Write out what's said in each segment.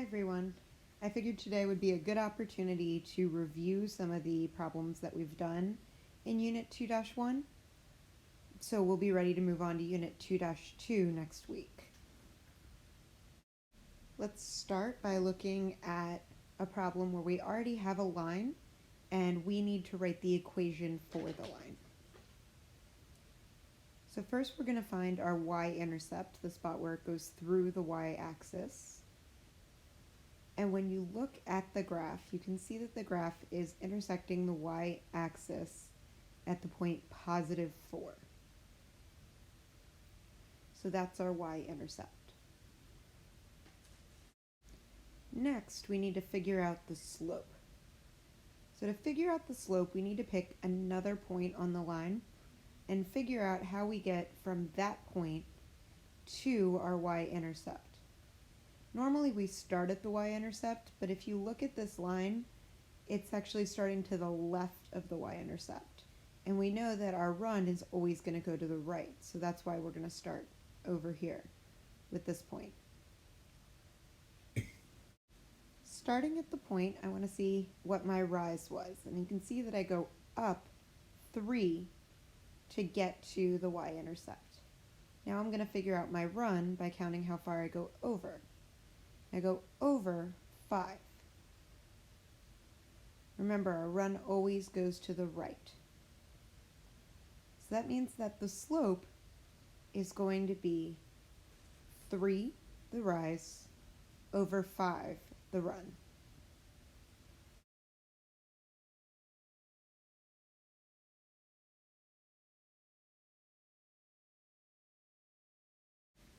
Hi everyone. I figured today would be a good opportunity to review some of the problems that we've done in Unit 2-1. So we'll be ready to move on to Unit 2-2 next week. Let's start by looking at a problem where we already have a line and we need to write the equation for the line. So first we're going to find our y-intercept, the spot where it goes through the y-axis. And when you look at the graph, you can see that the graph is intersecting the y-axis at the point +4. So that's our y-intercept. Next, we need to figure out the slope. So to figure out the slope, we need to pick another point on the line and figure out how we get from that point to our y-intercept. Normally we start at the y-intercept, but if you look at this line, it's actually starting to the left of the y-intercept. And we know that our run is always going to go to the right, so that's why we're going to start over here with this point. Starting at the point, I want to see what my rise was, and you can see that I go up 3 to get to the y-intercept. Now I'm going to figure out my run by counting how far I go over. I go over 5. Remember, our run always goes to the right. So that means that the slope is going to be 3, the rise, over 5, the run.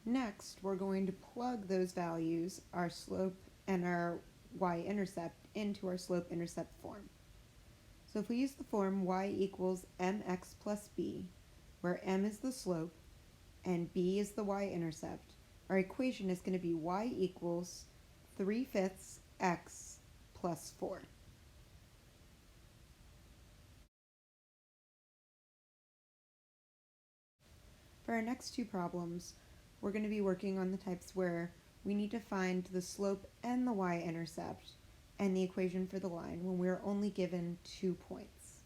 Next, we're going to plug those values, our slope and our y-intercept, into our slope-intercept form. So if we use the form y equals mx plus b, where m is the slope and b is the y-intercept, our equation is going to be y equals 3/5 x plus 4. For our next two problems, we're going to be working on the types where we need to find the slope and the y-intercept and the equation for the line when we're only given 2 points.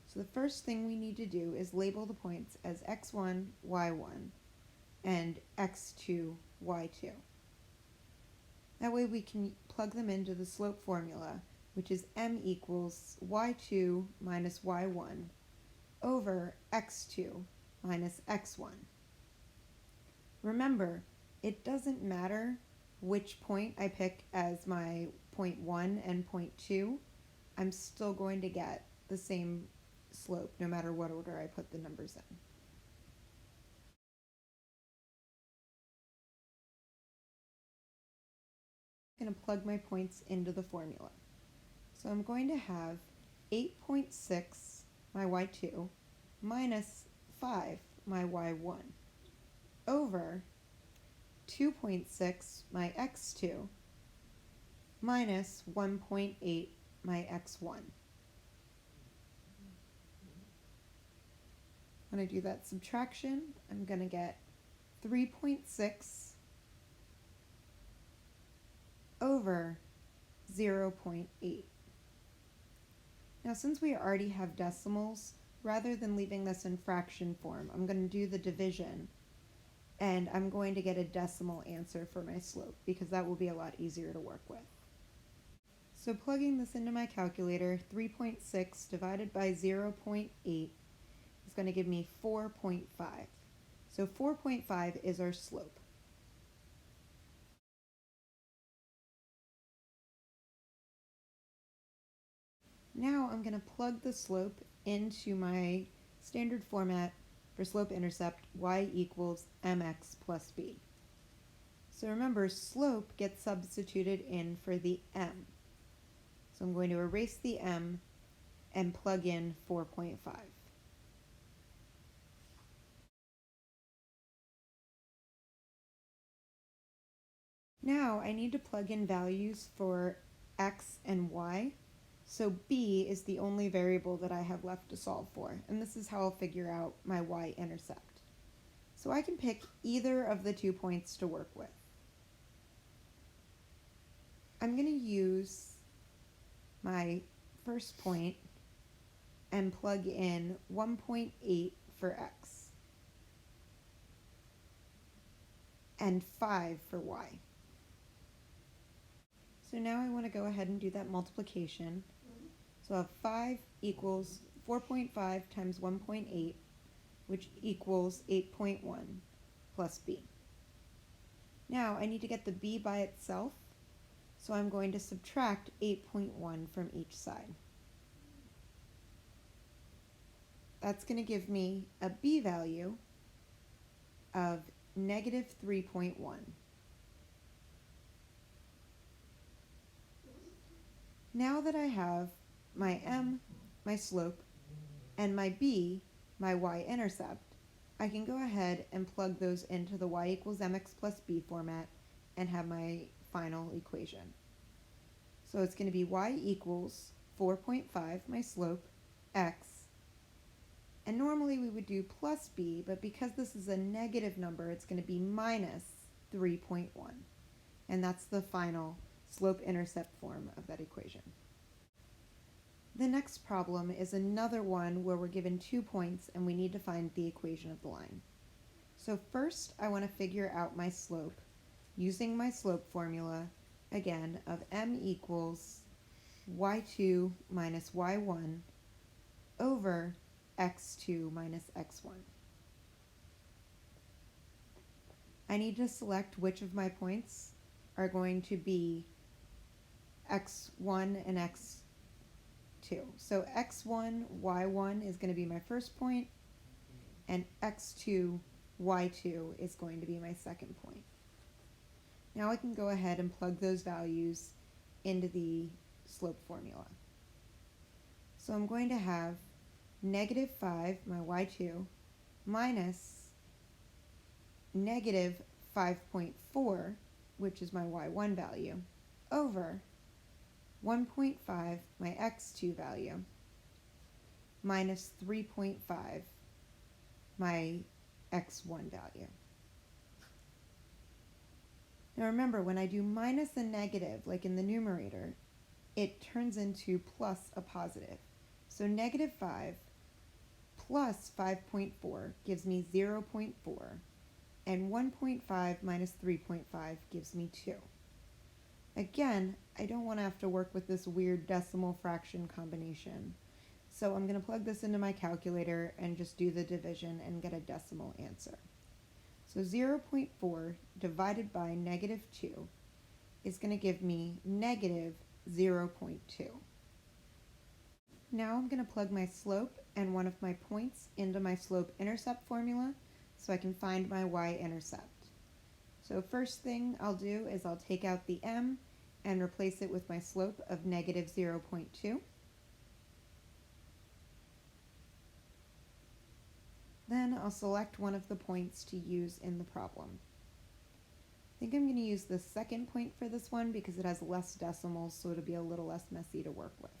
So the first thing we need to do is label the points as x1, y1, and x2, y2. That way we can plug them into the slope formula, which is m equals y2 minus y1 over x2 minus x1. Remember, it doesn't matter which point I pick as my point 1 and point 2, I'm still going to get the same slope no matter what order I put the numbers in. I'm going to plug my points into the formula. So I'm going to have 8.6, my y2, minus 5, my y1, over 2.6, my x2, minus 1.8, my x1. When I do that subtraction, I'm going to get 3.6 over 0.8. Now since we already have decimals, rather than leaving this in fraction form, I'm going to do the division, and I'm going to get a decimal answer for my slope because that will be a lot easier to work with. So plugging this into my calculator, 3.6 divided by 0.8 is going to give me 4.5. So 4.5 is our slope. Now I'm going to plug the slope into my standard format for slope-intercept, y equals mx plus b. So remember, slope gets substituted in for the m. So I'm going to erase the m and plug in 4.5. Now I need to plug in values for x and y. So b is the only variable that I have left to solve for, and this is how I'll figure out my y-intercept. So I can pick either of the 2 points to work with. I'm going to use my first point and plug in 1.8 for x and 5 for y. So now I want to go ahead and do that multiplication. So I have 5 equals 4.5 times 1.8, which equals 8.1 plus b. Now I need to get the b by itself, so I'm going to subtract 8.1 from each side. That's going to give me a b value of negative 3.1. Now that I have my m, my slope, and my b, my y-intercept, I can go ahead and plug those into the y equals mx plus b format and have my final equation. So it's going to be y equals 4.5, my slope, x, and normally we would do plus b, but because this is a negative number, it's going to be minus 3.1, and that's the final slope-intercept form of that equation. The next problem is another one where we're given 2 points and we need to find the equation of the line. So first I want to figure out my slope using my slope formula, again, of m equals y2 minus y1 over x2 minus x1. I need to select which of my points are going to be x1 and x2. So x1, y1 is going to be my first point, and x2, y2 is going to be my second point. Now I can go ahead and plug those values into the slope formula. So I'm going to have negative 5, my y2, minus negative 5.4, which is my y1 value, over 1.5, my x2 value, minus 3.5, my x1 value. Now remember, when I do minus a negative, like in the numerator, it turns into plus a positive. So negative 5 plus 5.4 gives me 0.4, and 1.5 minus 3.5 gives me 2. Again, I don't want to have to work with this weird decimal fraction combination. So I'm going to plug this into my calculator and just do the division and get a decimal answer. So 0.4 divided by negative 2 is going to give me negative 0.2. Now I'm going to plug my slope and one of my points into my slope-intercept formula so I can find my y-intercept. So first thing I'll do is I'll take out the m and replace it with my slope of negative 0.2. Then I'll select one of the points to use in the problem. I think I'm going to use the second point for this one because it has less decimals, so it'll be a little less messy to work with.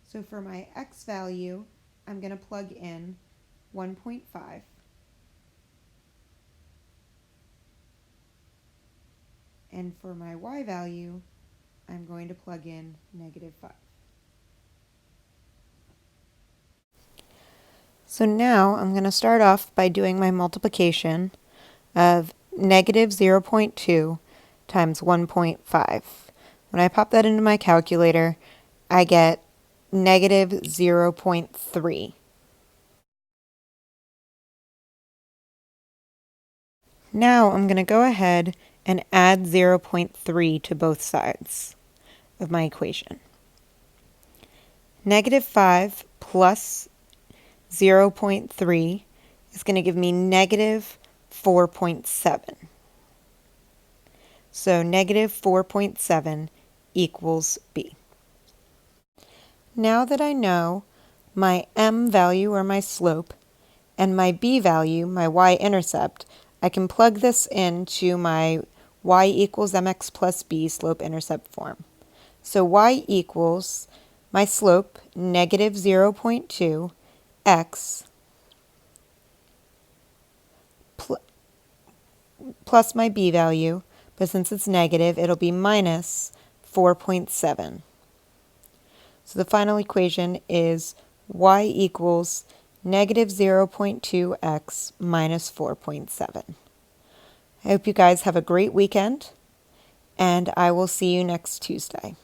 So for my x value, I'm going to plug in 1.5. And for my y value, I'm going to plug in negative 5. So now I'm going to start off by doing my multiplication of negative 0.2 times 1.5. When I pop that into my calculator, I get negative 0.3. Now I'm going to go ahead and add 0.3 to both sides of my equation. Negative 5 plus 0.3 is going to give me negative 4.7. So negative 4.7 equals b. Now that I know my m value, or my slope, and my b value, my y-intercept, I can plug this into my y equals mx plus b slope-intercept form. So y equals my slope, negative 0.2, x, plus my b value, but since it's negative, it'll be minus 4.7. So the final equation is y equals negative 0.2x minus 4.7. I hope you guys have a great weekend, and I will see you next Tuesday.